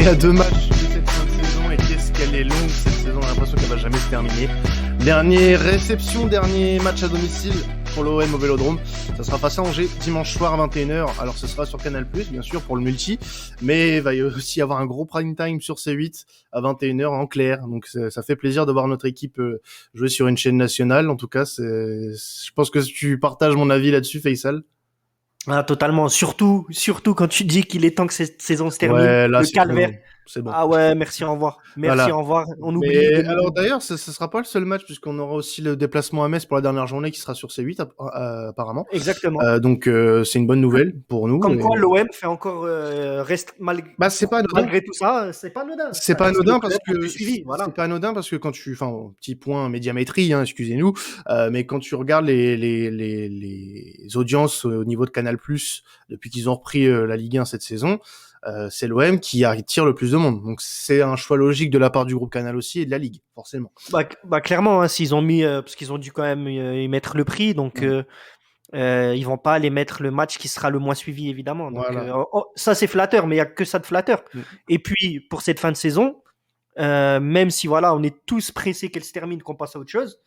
est à 2 matchs de cette fin de saison et qu'est-ce qu'elle est longue cette saison, j'ai l'impression qu'elle va jamais se terminer. Dernière réception, dernier match à domicile pour l'OM au Vélodrome. Ça sera face à Angers dimanche soir à 21h. Alors ce sera sur Canal+, bien sûr, pour le multi, mais il va y aussi avoir un gros prime time sur C8 à 21h en clair. Donc ça fait plaisir de voir notre équipe jouer sur une chaîne nationale. En tout cas, je pense que tu partages mon avis là-dessus, Faisal. Ah, totalement. Surtout quand tu dis qu'il est temps que cette saison se termine. Ouais, là Le c'est trop calvaire. long. C'est bon. Ah ouais, merci, au revoir. Merci, Voilà. au revoir. On oublie Mais de alors nous. d'ailleurs, ce sera pas le seul match puisqu'on aura aussi le déplacement à Metz pour la dernière journée qui sera sur C8 apparemment. Exactement. Donc c'est une bonne nouvelle pour nous. Comme quoi, Et... l'OM fait encore reste Bah c'est pas anodin. malgré tout ça, c'est pas anodin. C'est Ça pas reste le anodin parce club le que plus suivi. Voilà. quand tu, enfin petit point médiamétrie, hein, excusez-nous, mais quand tu regardes les audiences au niveau de Canal+ depuis qu'ils ont repris la Ligue 1 cette saison. C'est l'OM qui attire le plus de monde. Donc c'est un choix logique de la part du groupe Canal aussi et de la Ligue, forcément. Bah clairement, hein, s'ils ont mis parce qu'ils ont dû quand même y mettre le prix, donc ils vont pas aller mettre le match qui sera le moins suivi évidemment. Donc Voilà. ça c'est flatteur, mais il y a que ça de flatteur. Et puis pour cette fin de saison, même si voilà, on est tous pressés qu'elle se termine, qu'on passe à autre chose,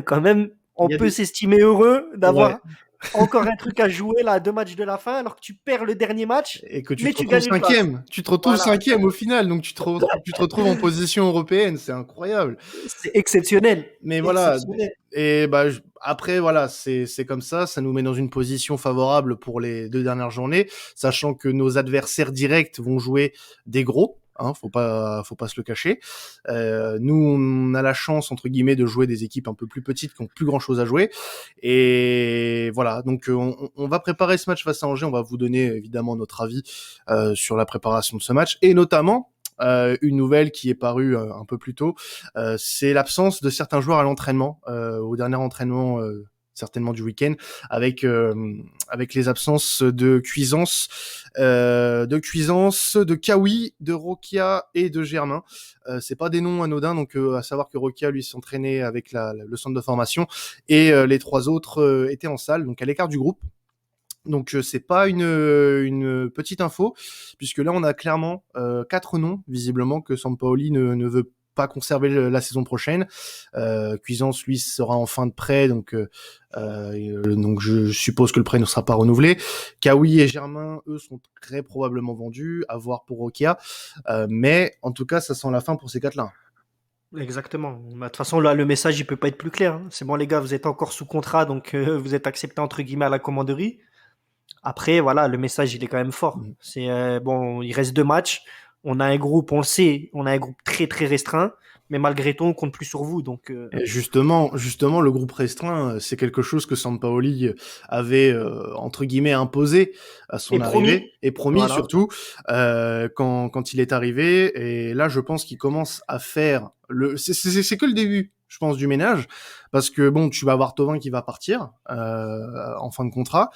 quand même, on peut s'estimer heureux d'avoir encore un truc à jouer là, à 2 matchs de la fin, alors que tu perds le dernier match, Et que mais tu te tu retrouves gagnes une place. cinquième. Tu te retrouves Voilà, cinquième au final, donc tu te retrouves en position européenne. C'est incroyable. c'est exceptionnel. Mais voilà. Et bah après voilà, c'est comme ça nous met dans une position favorable pour les 2 dernières journées, sachant que nos adversaires directs vont jouer des gros. Hein, faut pas se le cacher. Nous, on a la chance entre guillemets de jouer des équipes un peu plus petites qui ont plus grand chose à jouer. Et voilà, donc on va préparer ce match face à Angers. On va vous donner évidemment notre avis sur la préparation de ce match et notamment une nouvelle qui est parue un peu plus tôt, c'est l'absence de certains joueurs à l'entraînement, au dernier entraînement certainement du week-end, avec les absences de Cuisance, de Kawi, de Rokia et de Germain. C'est pas des noms anodins, donc à savoir que Rokia lui s'entraînait avec le centre de formation et les 3 autres étaient en salle, donc à l'écart du groupe. Donc c'est pas une petite info, puisque là on a clairement 4 noms visiblement que Sampaoli ne veut pas conserver la saison prochaine. Cuisance lui sera en fin de prêt, donc je suppose que le prêt ne sera pas renouvelé. Kawi et Germain, eux, sont très probablement vendus, à voir pour Rokia, mais en tout cas ça sent la fin pour ces 4-là. Exactement. De toute façon, là, le message, il peut pas être plus clair. C'est bon, les gars, vous êtes encore sous contrat, donc vous êtes accepté entre guillemets à la commanderie. Après, voilà, le message, il est quand même fort. C'est bon, il reste 2 matchs. On a un groupe, on le sait, on a un groupe très très restreint, mais malgré tout, on compte plus sur vous. Donc Et justement, le groupe restreint, c'est quelque chose que Sampaoli avait entre guillemets imposé à son arrivée et promis voilà. surtout quand il est arrivé. Et là, je pense qu'il commence à faire c'est que le début, je pense, du ménage, parce que bon, tu vas avoir Thauvin qui va partir en fin de contrat.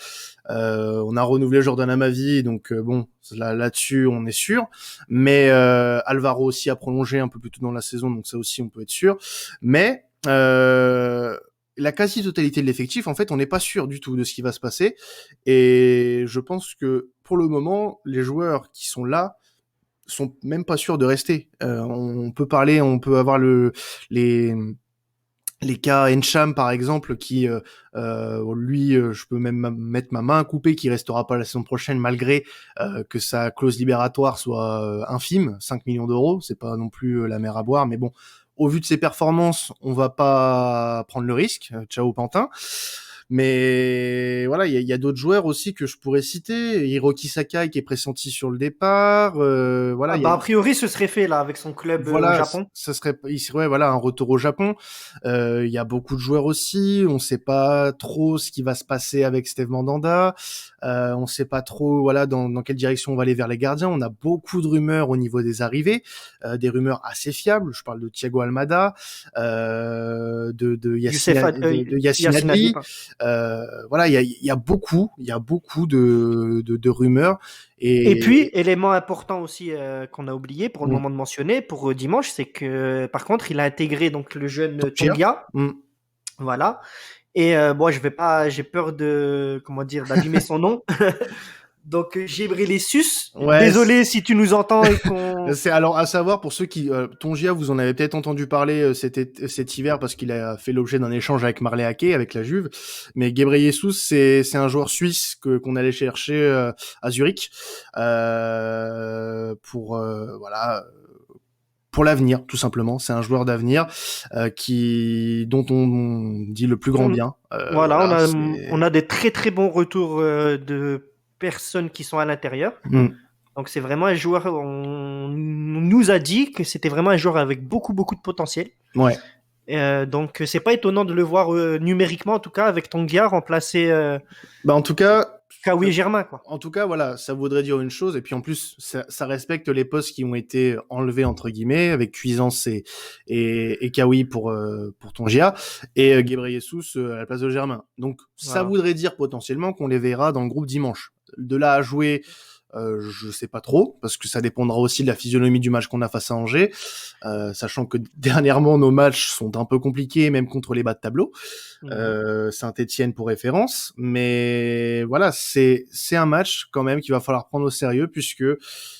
On a renouvelé Jordan Amavi, donc bon, là-dessus on est sûr. Mais Alvaro aussi a prolongé un peu plus tôt dans la saison, donc ça aussi on peut être sûr. Mais la quasi-totalité de l'effectif, en fait, on n'est pas sûr du tout de ce qui va se passer. Et je pense que pour le moment, les joueurs qui sont là sont même pas sûrs de rester. On peut avoir les cas Encham par exemple qui lui je peux même mettre ma main coupée qui restera pas la saison prochaine malgré que sa clause libératoire soit infime, 5 millions d'euros, c'est pas non plus la mer à boire, mais bon, au vu de ses performances on va pas prendre le risque, ciao Pantin. Mais voilà, il y a d'autres joueurs aussi que je pourrais citer. Hiroki Sakai qui est pressenti sur le départ. Voilà, a priori, ce serait fait là avec son club au Japon. Il serait voilà un retour au Japon. Il y a beaucoup de joueurs aussi. On sait pas trop ce qui va se passer avec Steve Mandanda. On sait pas trop voilà dans quelle direction on va aller vers les gardiens. On a beaucoup de rumeurs au niveau des arrivées, des rumeurs assez fiables. Je parle de Thiago Almada, de Yacine Adli. Voilà, il y a beaucoup de rumeurs. Et puis, élément important aussi qu'on a oublié pour le moment de mentionner pour dimanche, c'est que par contre, il a intégré donc le jeune Tongia. Voilà. Et bon, j'ai peur d'abîmer son nom. Donc, Gebreyesus, Ouais, désolé si tu nous entends et qu'on... c'est alors à savoir pour ceux qui Tongia, vous en avez peut-être entendu parler cet hiver parce qu'il a fait l'objet d'un échange avec Marley Ake avec la Juve, mais Gebreyesus c'est un joueur suisse qu'on allait chercher à Zurich pour voilà pour l'avenir tout simplement. C'est un joueur d'avenir dont on dit le plus grand bien. Voilà, Voilà, on a des très très bons retours de personnes qui sont à l'intérieur. Donc c'est vraiment un joueur, on nous a dit que c'était vraiment un joueur avec beaucoup beaucoup de potentiel. Ouais. Donc c'est pas étonnant de le voir numériquement en tout cas avec Tongia remplacer en tout cas Kawi et Germain quoi. En tout cas, voilà, ça voudrait dire une chose, et puis en plus, ça respecte les postes qui ont été enlevés entre guillemets avec Cuisance et Kawi pour Tongia et Gebreyesus à la place de Germain. Donc ça voudrait dire potentiellement qu'on les verra dans le groupe dimanche. De là à jouer, je sais pas trop, parce que ça dépendra aussi de la physionomie du match qu'on a face à Angers, sachant que dernièrement nos matchs sont un peu compliqués, même contre les bas de tableau. Saint-Étienne pour référence, mais voilà, c'est un match quand même qu'il va falloir prendre au sérieux, puisque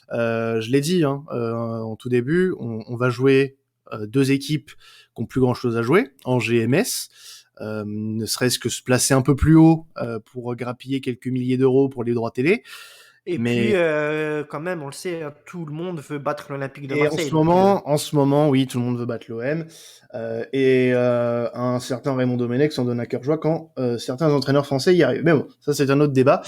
je l'ai dit en tout début, on va jouer deux équipes qui ont plus grand chose à jouer, Angers et Metz. Ne serait-ce que se placer un peu plus haut pour grappiller quelques milliers d'euros pour les droits télé. Et puis, quand même, on le sait, tout le monde veut battre l'Olympique de Marseille. En ce moment, oui, tout le monde veut battre l'OM. Un certain Raymond Domenech s'en donne à cœur joie quand certains entraîneurs français y arrivent. Mais bon, ça c'est un autre débat.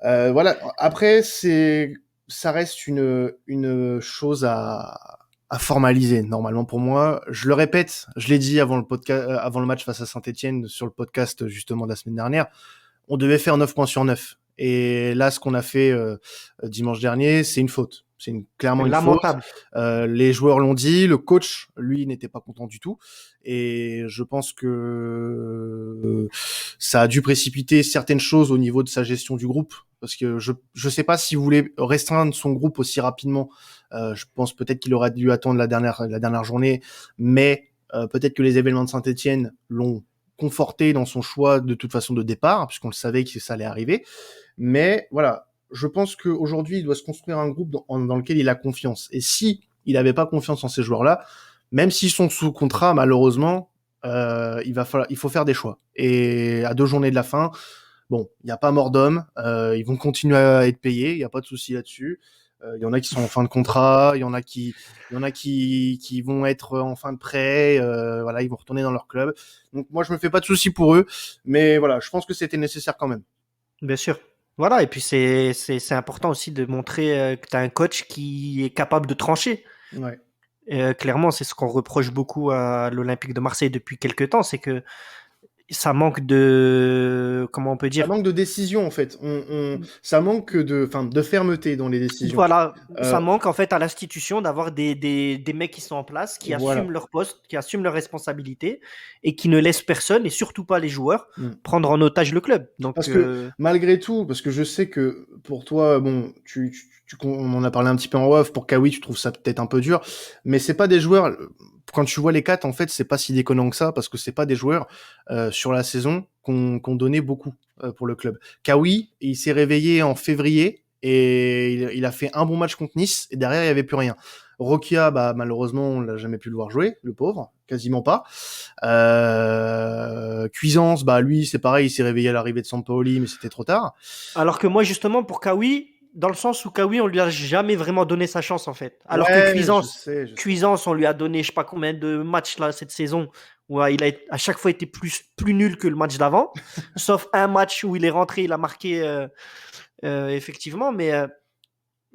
Voilà. Après, ça reste une chose à formaliser normalement pour moi. Je le répète, je l'ai dit avant le match face à Saint-Étienne sur le podcast justement de la semaine dernière. On devait faire 9 points sur 9. Et là, ce qu'on a fait dimanche dernier, c'est une faute. C'est clairement une lamentable. Faute. Les joueurs l'ont dit, le coach, lui, n'était pas content du tout. Et je pense que ça a dû précipiter certaines choses au niveau de sa gestion du groupe. Parce que je sais pas s'il voulait restreindre son groupe aussi rapidement. Je pense peut-être qu'il aurait dû attendre la dernière journée. Mais peut-être que les événements de Saint-Étienne l'ont conforté dans son choix de toute façon de départ, puisqu'on le savait que ça allait arriver. Mais voilà, je pense qu'aujourd'hui, il doit se construire un groupe dans lequel il a confiance. Et si il n'avait pas confiance en ces joueurs-là, même s'ils sont sous contrat, malheureusement, il faut faire des choix. Et à 2 journées de la fin, bon, il n'y a pas mort d'homme, ils vont continuer à être payés, il n'y a pas de souci là-dessus. Il y en a qui sont en fin de contrat, il y en a qui vont être en fin de prêt, voilà, ils vont retourner dans leur club. Donc moi je me fais pas de soucis pour eux, mais voilà, je pense que c'était nécessaire quand même. Bien sûr. Voilà, et puis c'est important aussi de montrer que tu as un coach qui est capable de trancher. Ouais. Clairement, c'est ce qu'on reproche beaucoup à l'Olympique de Marseille depuis quelques temps, c'est que ça manque de, comment on peut dire, ça manque de décision en fait. Ça manque de fermeté dans les décisions. Voilà, ça manque en fait à l'institution d'avoir des mecs qui sont en place, qui assument leur poste, qui assument leurs responsabilités et qui ne laissent personne et surtout pas les joueurs prendre en otage le club. Donc parce que malgré tout, parce que je sais que pour toi, bon, on en a parlé un petit peu en off. Pour Kawi, tu trouves ça peut-être un peu dur, mais c'est pas des joueurs. Quand tu vois les 4, en fait, c'est pas si déconnant que ça, parce que c'est pas des joueurs sur la saison qu'on donnait beaucoup pour le club. Kawi, il s'est réveillé en février et il a fait un bon match contre Nice et derrière il y avait plus rien. Rokia, bah malheureusement, on l'a jamais pu le voir jouer, le pauvre, quasiment pas. Cuisance, bah lui, c'est pareil, il s'est réveillé à l'arrivée de Sampaoli, mais c'était trop tard. Alors que moi, justement, pour Kawi, dans le sens où Kawi, on lui a jamais vraiment donné sa chance en fait. Alors que Cuisance, on lui a donné je sais pas combien de matchs là cette saison où il a à chaque fois été plus nul que le match d'avant, sauf un match où il est rentré, il a marqué effectivement, mais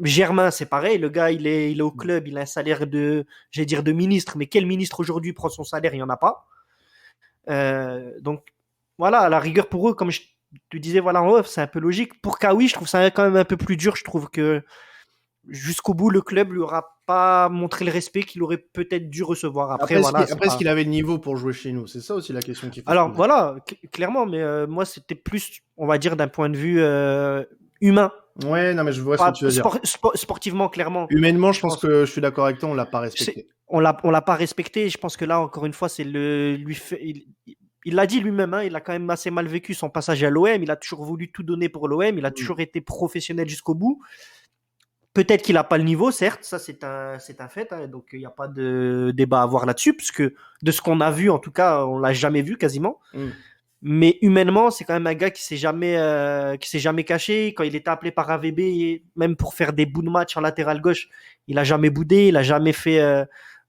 Germain, c'est pareil, le gars il est au club, il a un salaire de ministre, mais quel ministre aujourd'hui prend son salaire? Il y en a pas. Donc voilà, à la rigueur pour eux, comme je te disais, voilà, en off, c'est un peu logique. Pour Kawi, je trouve ça quand même un peu plus dur. Je trouve que jusqu'au bout, le club lui aura pas montré le respect qu'il aurait peut-être dû recevoir. Après est-ce qu'il avait le niveau pour jouer chez nous? C'est ça aussi la question qu'il faut Alors voilà, clairement, mais moi c'était plus, on va dire, d'un point de vue humain. Ouais, non, mais je vois ce que tu veux dire. Sportivement, clairement. Humainement, je pense que je suis d'accord avec toi, on l'a pas respecté. On l'a pas respecté. Je pense que là, encore une fois, c'est il l'a dit lui-même, hein, il a quand même assez mal vécu son passage à l'OM. Il a toujours voulu tout donner pour l'OM. Il a toujours été professionnel jusqu'au bout. Peut-être qu'il n'a pas le niveau, certes, ça c'est un fait, hein, donc il n'y a pas de débat à avoir là-dessus, puisque de ce qu'on a vu, en tout cas, on l'a jamais vu quasiment. Mais humainement, c'est quand même un gars qui s'est jamais caché. Quand il était appelé par AVB, même pour faire des bouts de match en latéral gauche, il a jamais boudé, il a jamais fait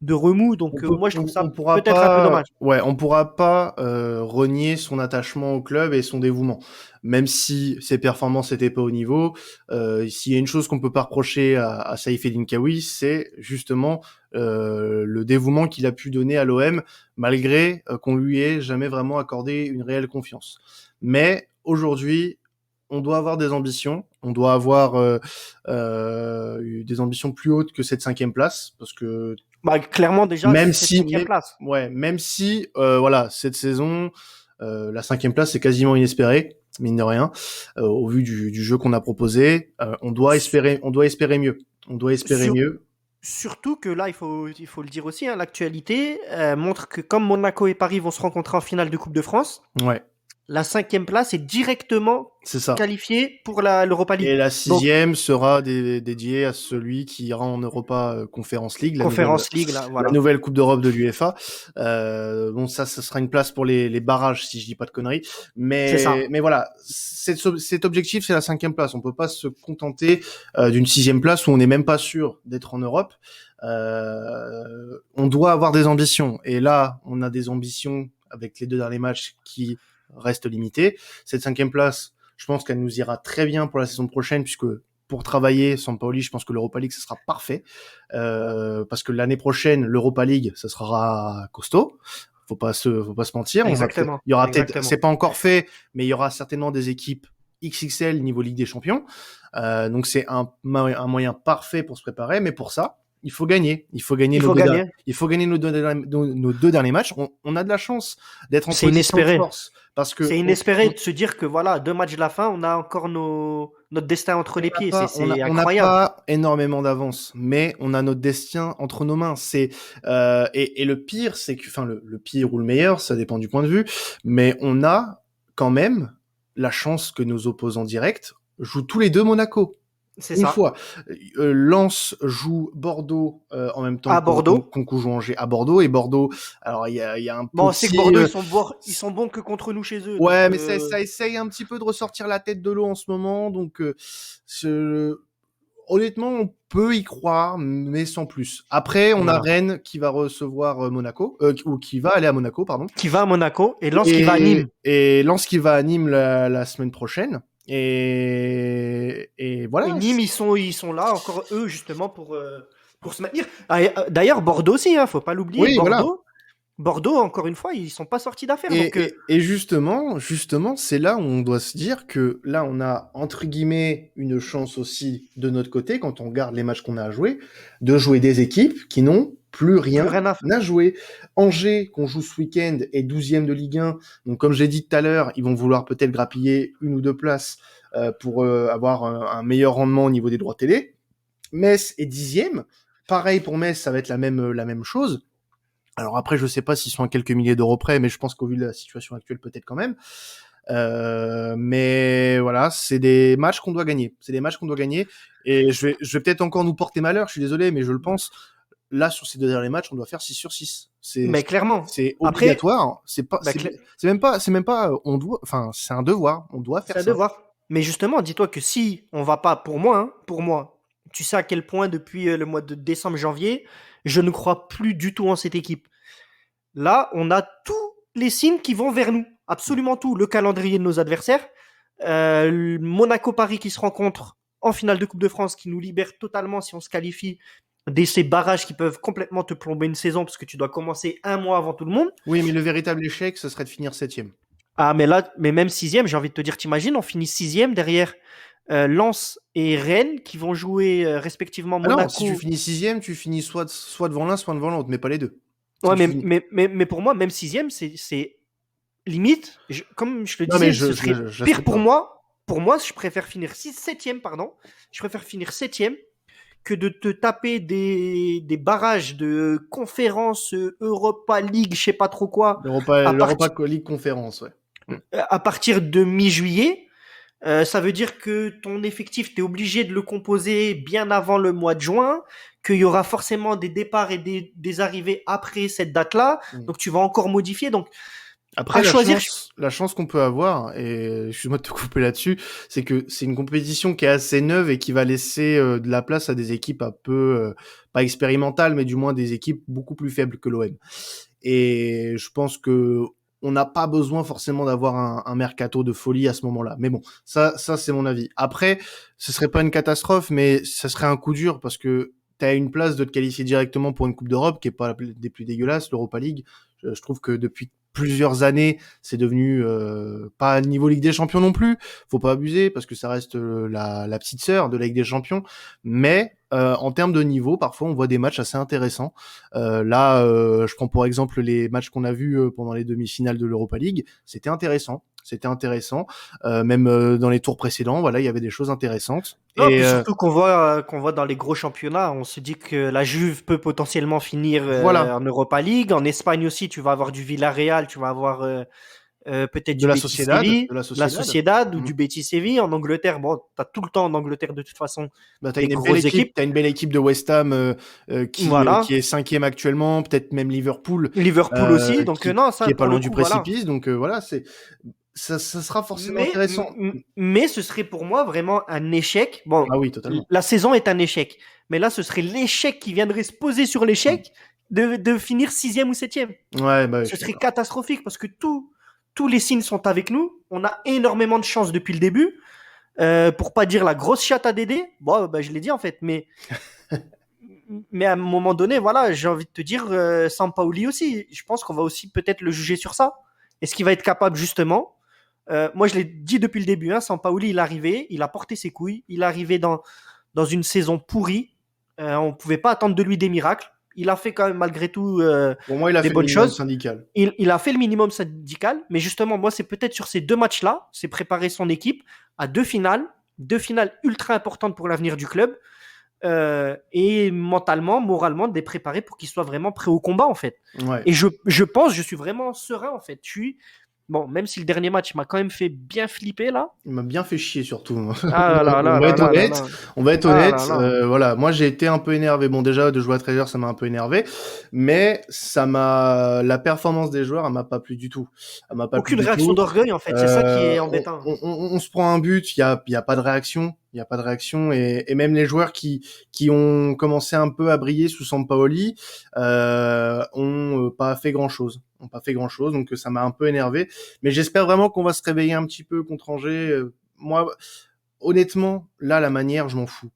de remous. Donc moi, je trouve ça peut-être un peu dommage. Ouais, on pourra pas renier son attachement au club et son dévouement, même si ses performances n'étaient pas au niveau. S'il y a une chose qu'on peut pas reprocher à Saïf Eddinkaoui, c'est justement le dévouement qu'il a pu donner à l'OM, malgré qu'on lui ait jamais vraiment accordé une réelle confiance. Mais aujourd'hui, on doit avoir des ambitions. On doit avoir des ambitions plus hautes que cette 5e place, parce que clairement déjà, même c'est si, 5e place. Ouais, même si, voilà, cette saison, la 5e place c'est quasiment inespéré, mine de rien, au vu du jeu qu'on a proposé. On doit espérer mieux. On doit espérer mieux. Surtout que là, il faut le dire aussi, hein, l'actualité montre que comme Monaco et Paris vont se rencontrer en finale de Coupe de France, ouais, la 5e place est directement qualifiée pour l'Europa League. Et la 6e sera dédiée à celui qui ira en Europa Conference League, la nouvelle Coupe d'Europe de l'UEFA. Bon, ça sera une place pour les barrages, si je dis pas de conneries. Mais voilà, cet objectif, c'est la 5e place. On peut pas se contenter d'une 6e place où on n'est même pas sûr d'être en Europe. On doit avoir des ambitions. Et là, on a des ambitions avec les 2 derniers matchs qui restent limitées. Cette 5e place, je pense qu'elle nous ira très bien pour la saison prochaine, puisque pour travailler Sampaoli, je pense que l'Europa League, ça sera parfait. Parce que l'année prochaine, l'Europa League, ça sera costaud. Faut pas se mentir. Exactement. Il y aura peut-être, c'est pas encore fait, mais il y aura certainement des équipes XXL niveau Ligue des Champions. Donc c'est un moyen parfait pour se préparer. Mais pour ça, il faut gagner. Il faut gagner nos 2 derniers matchs. On a de la chance d'être en position de force. Parce que c'est inespéré de se dire que voilà, 2 matchs de la fin, on a encore notre destin entre les pieds. C'est incroyable. On n'a pas énormément d'avance, mais on a notre destin entre nos mains. Et le pire, c'est que, enfin, le pire ou le meilleur, ça dépend du point de vue, mais on a quand même la chance que nos opposants directs jouent tous les 2 Monaco. C'est ça. Fois. Lens joue Bordeaux en même temps qu'on joue Angers à Bordeaux, et Bordeaux, alors il y a un bon, c'est que Bordeaux ils sont bons que contre nous chez eux. Ouais, donc, mais ça essaye un petit peu de ressortir la tête de l'eau en ce moment, donc honnêtement on peut y croire, mais sans plus. Après on a Rennes qui va recevoir Monaco, ou qui va aller à Monaco, pardon. Qui va à Monaco, et Lens qui va à Nîmes. Et Lens qui va à Nîmes la semaine prochaine. Et voilà. Et Nîmes, ils sont là encore eux justement pour se maintenir. D'ailleurs Bordeaux aussi, hein, faut pas l'oublier. Oui, Bordeaux, encore une fois, ils sont pas sortis d'affaire. Et justement, c'est là où on doit se dire que là, on a entre guillemets une chance aussi de notre côté, quand on regarde les matchs qu'on a à jouer, de jouer des équipes qui n'ont plus rien à jouer. Angers, qu'on joue ce week-end, est 12e de Ligue 1. Donc, comme j'ai dit tout à l'heure, ils vont vouloir peut-être grappiller 1 ou 2 places pour avoir un meilleur rendement au niveau des droits télé. Metz est 10e. Pareil pour Metz, ça va être la même chose. Alors après, je sais pas s'ils sont à quelques milliers d'euros près, mais je pense qu'au vu de la situation actuelle, peut-être quand même. Mais voilà, c'est des matchs qu'on doit gagner. Et je vais peut-être encore nous porter malheur, je suis désolé, mais je le pense. Là, sur ces 2 derniers matchs, on doit faire 6 sur 6. Mais clairement. C'est obligatoire. C'est même pas, on doit, enfin, c'est un devoir. On doit faire ça. C'est un devoir. Mais justement, dis-toi que si on va pas, pour moi, tu sais à quel point depuis le mois de décembre, janvier, je ne crois plus du tout en cette équipe. Là, on a tous les signes qui vont vers nous. Absolument tout. Le calendrier de nos adversaires. Monaco-Paris qui se rencontrent en finale de Coupe de France, qui nous libère totalement si on se qualifie de ces barrages qui peuvent complètement te plomber une saison parce que tu dois commencer 1 mois avant tout le monde. Oui, mais le véritable échec, ce serait de finir 7e. Ah, mais même 6e, j'ai envie de te dire, t'imagines, on finit 6e derrière Lens et Rennes qui vont jouer respectivement Monaco. Non, si tu finis 6e, tu finis soit devant l'un, soit devant l'autre, mais pas les 2. Ouais, mais pour moi, même 6e, c'est limite. Comme je le disais, ce serait pire pour moi. Pour moi, je préfère finir 7e, pardon. Je préfère finir 7e, que de te taper des barrages de conférences Europa League, je sais pas trop quoi, à, L'Europa parti- League Conférence, ouais. à partir de mi-juillet. Ça veut dire que ton effectif, tu es obligé de le composer bien avant le mois de juin, qu'il y aura forcément des départs et des arrivées après cette date-là. Mm. Donc tu vas encore modifier. Donc Après, à choisir. la chance qu'on peut avoir, et excuse-moi de te couper là-dessus, c'est que c'est une compétition qui est assez neuve et qui va laisser de la place à des équipes un peu, pas expérimentales, mais du moins des équipes beaucoup plus faibles que l'OM. Et je pense que on n'a pas besoin forcément d'avoir un mercato de folie à ce moment-là. Mais bon, ça c'est mon avis. Après, ce serait pas une catastrophe, mais ça serait un coup dur parce que t'as une place de te qualifier directement pour une Coupe d'Europe qui est pas des plus dégueulasses, l'Europa League. Je trouve que depuis plusieurs années, c'est devenu pas niveau Ligue des Champions non plus. Faut pas abuser parce que ça reste la petite sœur de la Ligue des Champions. Mais en termes de niveau, parfois on voit des matchs assez intéressants. Là, je prends pour exemple les matchs qu'on a vus pendant les demi-finales de l'Europa League. C'était intéressant. C'était intéressant. Même dans les tours précédents, voilà, il y avait des choses intéressantes. Non, Et puis surtout qu'on voit dans les gros championnats, on se dit que la Juve peut potentiellement finir voilà, en Europa League. En Espagne aussi, tu vas avoir du Villarreal, tu vas avoir peut-être de du la Betis Sociedad, Séville, de la la Sociedad. Sociedad ou Mm. du Betis Séville. En Angleterre, bon, tu as tout le temps en Angleterre de toute façon Bah, des grosses équipes. t'as une belle équipe de West Ham qui Voilà. est cinquième actuellement, peut-être même Liverpool Liverpool aussi. Donc non, qui ça est pas pour le loin du coup, voilà. précipice. Donc voilà, ça sera forcément Mais, intéressant. mais ce serait pour moi vraiment un échec. Bon, Ah oui, totalement. la saison est un échec. Mais là, ce serait l'échec qui viendrait se poser sur l'échec de finir sixième ou septième. Ouais, bah, je Ce suis serait d'accord. catastrophique parce que tous les signes sont avec nous. On a énormément de chance depuis le début. Pour pas dire la grosse chatte à Dédé. Bon, bah, je l'ai dit en fait. Mais à un moment donné, voilà, j'ai envie de te dire, Sampaoli aussi. Je pense qu'on va aussi peut-être le juger sur ça. Est-ce qu'il va être capable justement moi, je l'ai dit depuis le début, hein, Sampaoli, il est arrivé, il a porté ses couilles, il est arrivé dans une saison pourrie. On ne pouvait pas attendre de lui des miracles. Il a fait quand même malgré tout Pour moi, il a des fait le bonnes minimum choses. syndical. Il a fait le minimum syndical, mais justement, moi, c'est peut-être sur ces deux matchs-là, c'est préparer son équipe à deux finales ultra importantes pour l'avenir du club, et mentalement, moralement, de les préparer pour qu'ils soient vraiment prêts au combat, en fait. Ouais. Et je pense, je suis vraiment serein, en fait. Bon, même si le dernier match m'a quand même fait bien flipper, là. Il m'a bien fait chier surtout. Ah là On là va là être là là honnête. là. On va être Ah honnête. là là. Voilà, moi j'ai été un peu énervé. Bon, déjà de jouer à 13h, ça m'a un peu énervé, mais la performance des joueurs, elle m'a pas plu du tout. Elle m'a pas plu Aucune du réaction tout. d'orgueil, en fait. C'est ça qui est embêtant. On se prend un but, il y a pas de réaction, il y a pas de réaction, et même les joueurs qui ont commencé un peu à briller sous Sampaoli ont pas fait grand chose. Ont pas fait grand chose, donc ça m'a un peu énervé. Mais j'espère vraiment qu'on va se réveiller un petit peu contre Angers. Moi, honnêtement, là, la manière, je m'en fous.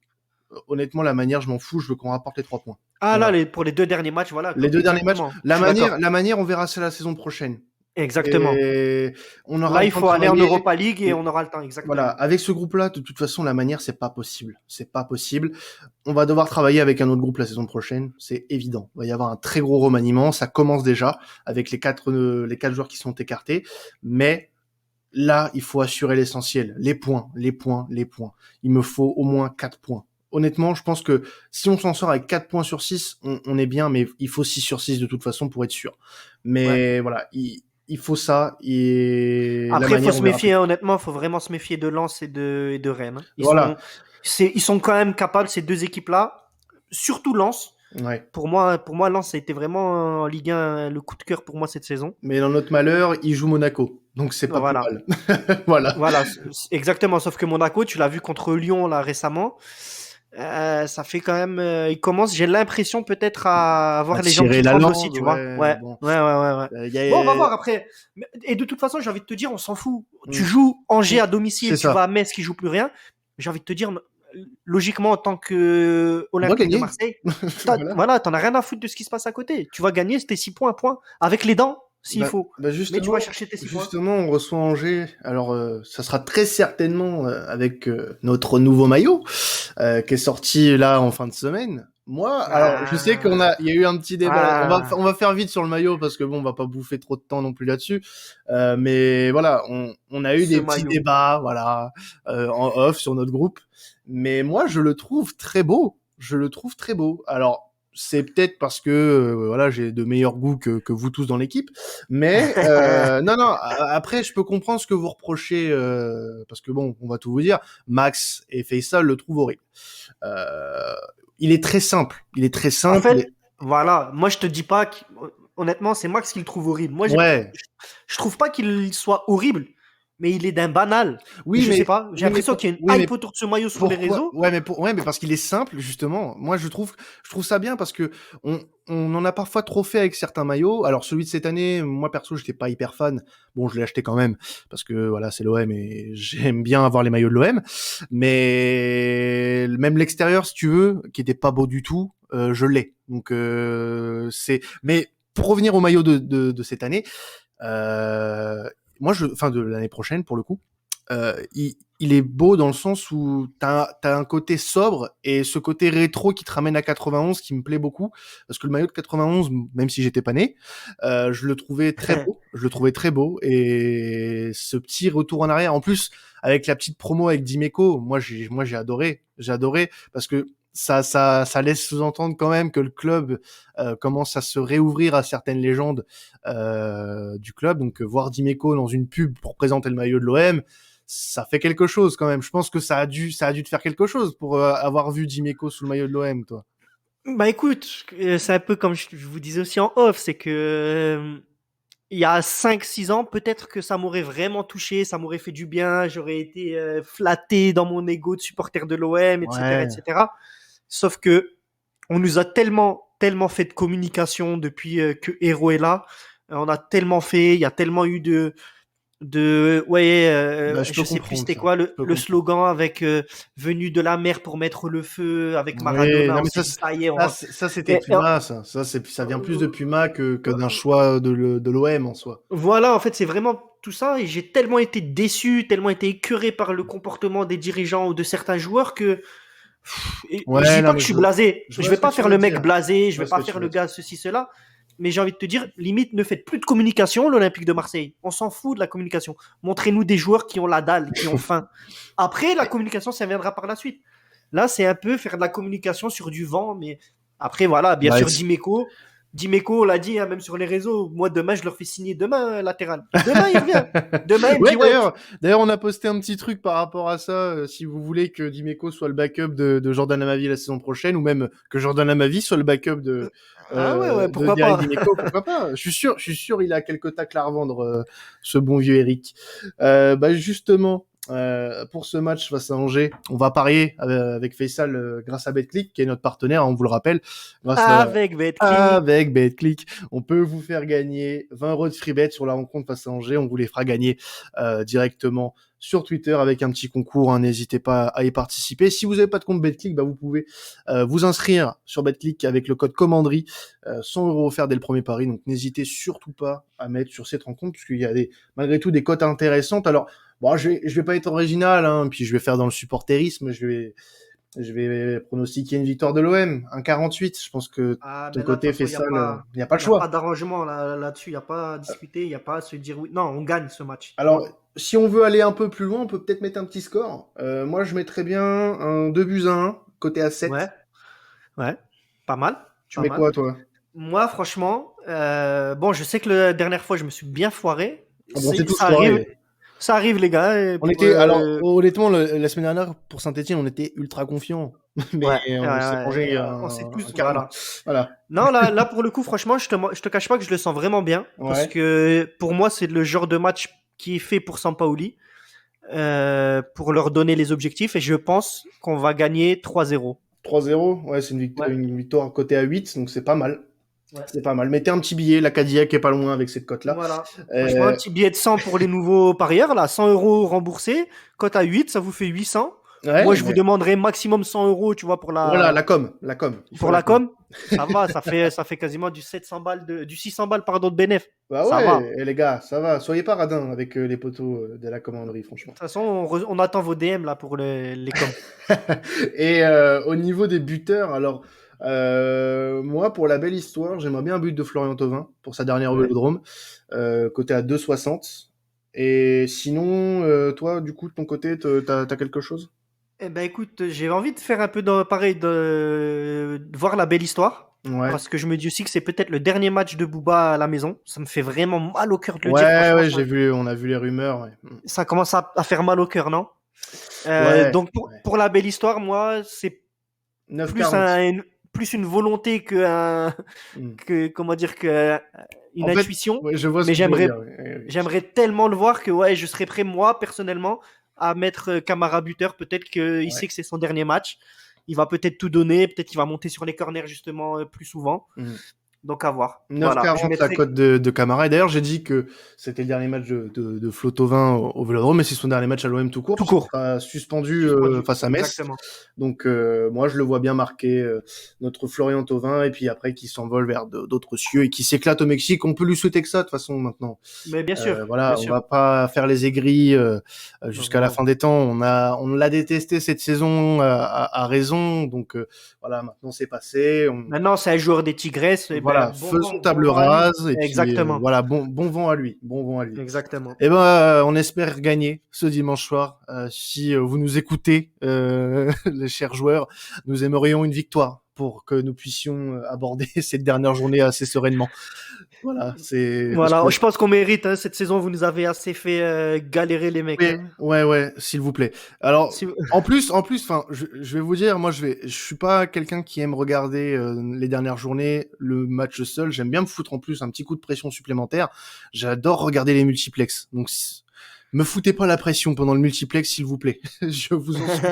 Honnêtement, la manière, je m'en fous. Je veux qu'on rapporte les 3 points. Ah là, Voilà. pour les deux derniers matchs, voilà, Les deux derniers matchs, exactement. Je suis d'accord. la manière, on verra ça la saison prochaine. Exactement. Et on aura Là, le il temps de faut aller en travailler. Europa League et Et on aura le temps, voilà, exactement. avec ce groupe-là, de toute façon, la manière, c'est pas possible. C'est pas possible. On va devoir travailler avec un autre groupe la saison prochaine, c'est évident. Il va y avoir un très gros remaniement, ça commence déjà avec les quatre joueurs qui sont écartés, mais là, il faut assurer l'essentiel, les points, les points, les points. Il me faut au moins 4 points. Honnêtement, je pense que si on s'en sort avec 4 points sur 6, on est bien, mais il faut 6 sur 6 de toute façon pour être sûr. Ouais. Mais voilà, il faut ça, et la Après, il faut manière, on se verra plus méfier, tard. honnêtement, il faut vraiment se méfier de Lens et de Rennes, hein. Voilà, Ils sont quand même capables, ces deux équipes-là, surtout Lens. ouais. Pour moi, Lens, ça a été vraiment en Ligue 1 le coup de cœur pour moi cette saison. Mais dans notre malheur, il joue Monaco. Donc c'est pas plus Voilà. mal. Voilà. Voilà, exactement. Sauf que Monaco, tu l'as vu contre Lyon là récemment. Ça fait quand même. Il commence, j'ai l'impression peut-être à À avoir les jambes tirer qui la tremblent aussi, langue, tu vois. ouais, Ouais, bon. ouais, ouais, ouais, ouais. Y Bon, on va a... voir après. Et de toute façon, j'ai envie de te dire, on s'en fout. Tu Mm. joues Angers à C'est domicile, tu ça. vas à Metz qui joue plus rien. J'ai envie de te dire, logiquement, en tant que On doit Olympique de gagner. Marseille, Voilà. voilà, t'en as rien à foutre de ce qui se passe à côté. Tu vas gagner, c'était 6 points, point. Avec les dents, s'il faut. Bah Mais tu vas chercher tes 6 points. justement, on reçoit Angers. Alors, ça sera très certainement avec notre nouveau maillot qui est sorti là en fin de semaine. Moi, alors, je sais Ah, il y a eu un petit débat. ah, On va faire vite sur le maillot parce que bon, on va pas bouffer trop de temps non plus là-dessus. Mais voilà, on a eu ce des petits maillot. débats, voilà, en off sur notre groupe. Mais moi, je le trouve très beau. je le trouve très beau. Alors, c'est peut-être parce que voilà, j'ai de meilleurs goûts que vous tous dans l'équipe, mais non, après je peux comprendre ce que vous reprochez parce que bon, on va tout vous dire, Max et Faisal le trouvent horrible. Euh, il est très simple, il est très En simple. fait, voilà, moi je te dis pas, honnêtement, c'est Max qui le trouve horrible. Moi, Ouais, je trouve pas qu'il soit horrible, mais il est d'un banal. Et oui, je sais pas, j'ai l'impression qu'il y a une mais hype autour de ce maillot sur les pourquoi? réseaux. Ouais, mais parce qu'il est simple justement. Moi, je trouve ça bien parce que on en a parfois trop fait avec certains maillots. Alors celui de cette année, moi perso, j'étais pas hyper fan. Bon, je l'ai acheté quand même parce que voilà, c'est l'OM et j'aime bien avoir les maillots de l'OM. Mais même l'extérieur, si tu veux, qui était pas beau du tout, je l'ai. Donc c'est. Mais pour revenir au maillot de cette année, enfin de l'année prochaine pour le coup. Il est beau dans le sens où t'as un côté sobre et ce côté rétro qui te ramène à 91 qui me plaît beaucoup parce que le maillot de 91, même si j'étais pas né, je le trouvais très beau, et ce petit retour en arrière, en plus avec la petite promo avec Dimeco, moi j'ai adoré parce que ça laisse sous-entendre quand même que le club commence à se réouvrir à certaines légendes du club, donc voir Dimeco dans une pub pour présenter le maillot de l'OM, ça fait quelque chose quand même. Je pense que ça a dû te faire quelque chose pour avoir vu Dimeco sous le maillot de l'OM, toi. Bah écoute, c'est un peu comme je vous disais aussi en off, c'est que il y a 5 6 ans, peut-être que ça m'aurait vraiment touché, ça m'aurait fait du bien, j'aurais été flatté dans mon ego de supporter de l'OM, etc., Ouais. etc. Sauf que on nous a tellement fait de communication depuis que Hero est là. On a tellement fait, il y a tellement eu ouais, Bah, je peux je sais plus comprendre c'était ça. quoi Je peux le comprendre. slogan avec venu de la mer pour mettre le feu avec Oui, Maradona. non On mais s'est dit ça y est. ça c'était Et, Puma, ça vient plus de Puma que d'un choix de l'OM en soi. voilà, en fait, c'est vraiment tout ça. Et j'ai tellement été déçu, tellement été écœuré par le comportement des dirigeants ou de certains joueurs que et je Ouais, dis non pas que mais je suis blasé. je Je vois vais ce que pas tu faire veux le mec dire. blasé. Je Je vois vais ce que pas tu faire veux le dire. gars ceci cela. Mais j'ai envie de te dire, limite, ne faites plus de communication, l'Olympique de Marseille. On s'en fout de la communication. Montrez-nous des joueurs qui ont la dalle, qui ont faim. Après, la communication, ça viendra par la suite. Là, c'est un peu faire de la communication sur du vent, mais après, voilà, bien Bah, sûr, Dimeco, on l'a dit, hein, même sur les réseaux. Moi, demain, je leur fais signer demain, latéral. Demain, il revient. Demain, il me ouais, dit, ouais, d'ailleurs, on a posté un petit truc par rapport à ça. Si vous voulez que Dimeco soit le backup de Jordan Amavi la saison prochaine, ou même que Jordan Amavi soit le backup ah ouais, de pourquoi Derek pas. Dimeco, pourquoi pas? Je suis sûr, il a quelques tacles à revendre, ce bon vieux Eric. Bah justement, pour ce match face à Angers, on va parier avec Faisal grâce à BetClick, qui est notre partenaire, on vous le rappelle, grâce Avec Betclic. avec BetClick, on peut vous faire gagner 20 euros de free bet sur la rencontre face à Angers. On vous les fera gagner directement sur Twitter avec un petit concours. Hein. N'hésitez pas à y participer. Si vous n'avez pas de compte BetClick, bah vous pouvez vous inscrire sur BetClick avec le code commanderie. 100 euros offerts dès le premier pari. Donc n'hésitez surtout pas à mettre sur cette rencontre puisqu'il y a malgré tout des cotes intéressantes. Alors bon, je vais pas être original, hein, puis je vais faire dans le supporterisme. Je vais pronostiquer une victoire de l'OM, 1,48. Je pense que Ah, ton mais là, de côté toute fait façon, ça, il n'y a pas le y a pas choix. d'arrangement là-dessus. Il n'y a pas à discuter. Il n'y a pas à se dire oui. Non, on gagne ce match. Alors, Point. si on veut aller un peu plus loin, on peut peut-être mettre un petit score. Moi, je mettrais bien un 2 buts à 1, côté à Ouais, 7. ouais. Pas mal. Tu Pas mets mal. quoi, toi? Moi, franchement, bon, je sais que la dernière fois, je me suis bien foiré. Ah bon, c'est tous Ça arrive. foiré. Ça arrive, les gars. On était, alors, honnêtement, la semaine dernière, pour Saint-Etienne, on était ultra confiants. Mais Ouais, on s'est mangé on sait un tous, karma. voilà. Voilà. Non, là, pour le coup, franchement, je te cache pas que je le sens vraiment bien. Parce Ouais. que pour moi, c'est le genre de match qui est fait pour Sampaoli. Pour leur donner les objectifs. Et je pense qu'on va gagner 3-0. 3-0. Ouais, c'est Ouais. une victoire côté à 8, donc c'est pas mal. Ouais. C'est pas mal. Mettez un petit billet, la Cadillac est pas loin avec cette cote-là. Voilà. Franchement, un Euh, petit billet de 100 pour les nouveaux parieurs, là, 100 euros remboursés. Cote à 8, ça vous fait 800. Moi, ouais, je vous mais demanderai maximum 100 euros, tu vois, voilà, la com. Il faut pour la la com. com. Ça va, ça fait quasiment du 700 balles du 600 balles, pardon, de bénéf. Bah Ça va. ouais, et les gars, ça va. Soyez pas radins avec les poteaux de la commanderie, De franchement. toute façon, on attend vos DM, là, pour les coms. Et au niveau des buteurs, alors moi, pour la belle histoire, j'aimerais bien un but de Florian Thauvin pour sa dernière au Ouais. Vélodrome, côté à 2,60. Et sinon, toi, du coup, de ton côté, t'as quelque chose? Eh ben écoute, j'ai envie de faire un peu pareil, de voir la belle histoire. Ouais. Parce que je me dis aussi que c'est peut-être le dernier match de Booba à la maison. Ça me fait vraiment mal au cœur de le dire, Ouais, franchement. ouais, on a vu les rumeurs. Ouais. Ça commence à faire mal au cœur, non? Ouais, Donc ouais. pour la belle histoire, moi, c'est plus 9,40. plus une volonté Hmm. comment dire, que une En fait, intuition. ouais, je vois ce Mais que tu veux dire. Ouais, ouais, ouais. j'aimerais tellement le voir que ouais, je serais prêt, moi, personnellement, à mettre Camara buteur. Peut-être qu'il Ouais. sait que c'est son dernier match. Il va peut-être tout donner. Peut-être qu'il va monter sur les corners, justement, plus souvent. Hmm. Donc à voir. Voilà. Je 9,40 la mettrai. cote de Camara. Et d'ailleurs, j'ai dit que c'était le dernier match de Flo Thauvin au Vélodrome, mais c'est son dernier match à l'OM tout court, Tout puisqu'il court. sera suspendu Suspendu. face à Metz. Exactement. Donc, moi, je le vois bien marquer notre Florian Thauvin, et puis après, qui s'envole vers d'autres cieux et qui s'éclate au Mexique. On peut lui souhaiter que ça, de toute façon, maintenant. Mais bien sûr. Bien Voilà, on sûr. va pas faire les aigris Non, jusqu'à la non. fin des temps. On l'a détesté cette saison à raison. Donc, voilà, maintenant, c'est passé. Maintenant, c'est un joueur des Tigresses. Et ben, Voilà, faisons table bon vent à lui. rase et puis Exactement. voilà, bon vent à lui, bon vent à lui. Exactement. Et ben, on espère gagner ce dimanche soir. Si vous nous écoutez, les chers joueurs, nous aimerions une victoire pour que nous puissions aborder cette dernière journée assez sereinement. Voilà, c'est parce Voilà, que je pense qu'on mérite, hein, cette saison. Vous nous avez assez fait galérer les mecs, oui, hein. ouais, s'il vous plaît. Alors, Si- enfin, je vais vous dire, moi, je suis pas quelqu'un qui aime regarder les dernières journées, le match seul. J'aime bien me foutre en plus un petit coup de pression supplémentaire. J'adore regarder les multiplex. Donc, me foutez pas la pression pendant le multiplex, s'il vous plaît. Je vous en supplie.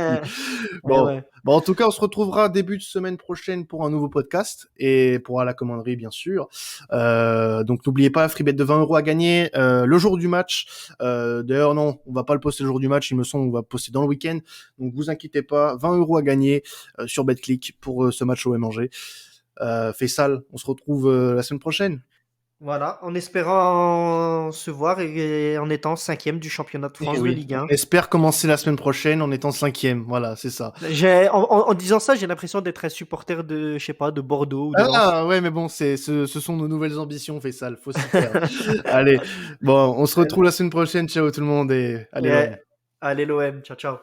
Eh Bon. ouais. Bon, en tout cas, on se retrouvera début de semaine prochaine pour un nouveau podcast et pour à la commanderie, bien sûr. Donc, n'oubliez pas, free bet de 20 € à gagner le jour du match. D'ailleurs, non, on va pas le poster le jour du match. Il me semble on va le poster dans le week-end. Donc, vous inquiétez pas, 20 € à gagner sur BetClick pour ce match au Angers. Faisal, on se retrouve la semaine prochaine. Voilà, en espérant se voir et en étant cinquième du championnat de Et France de oui, Ligue on 1. espère commencer la semaine prochaine en étant cinquième. Voilà, c'est ça. En disant ça, j'ai l'impression d'être un supporter de, je sais pas, de Bordeaux ou de Lens. Ah ouais, mais bon, ce sont nos nouvelles ambitions, Faisal. Faut s'y faire. Allez, bon, on se retrouve la semaine prochaine. Ciao tout le monde et allez l'OM. Ouais. Allez l'OM, ciao ciao.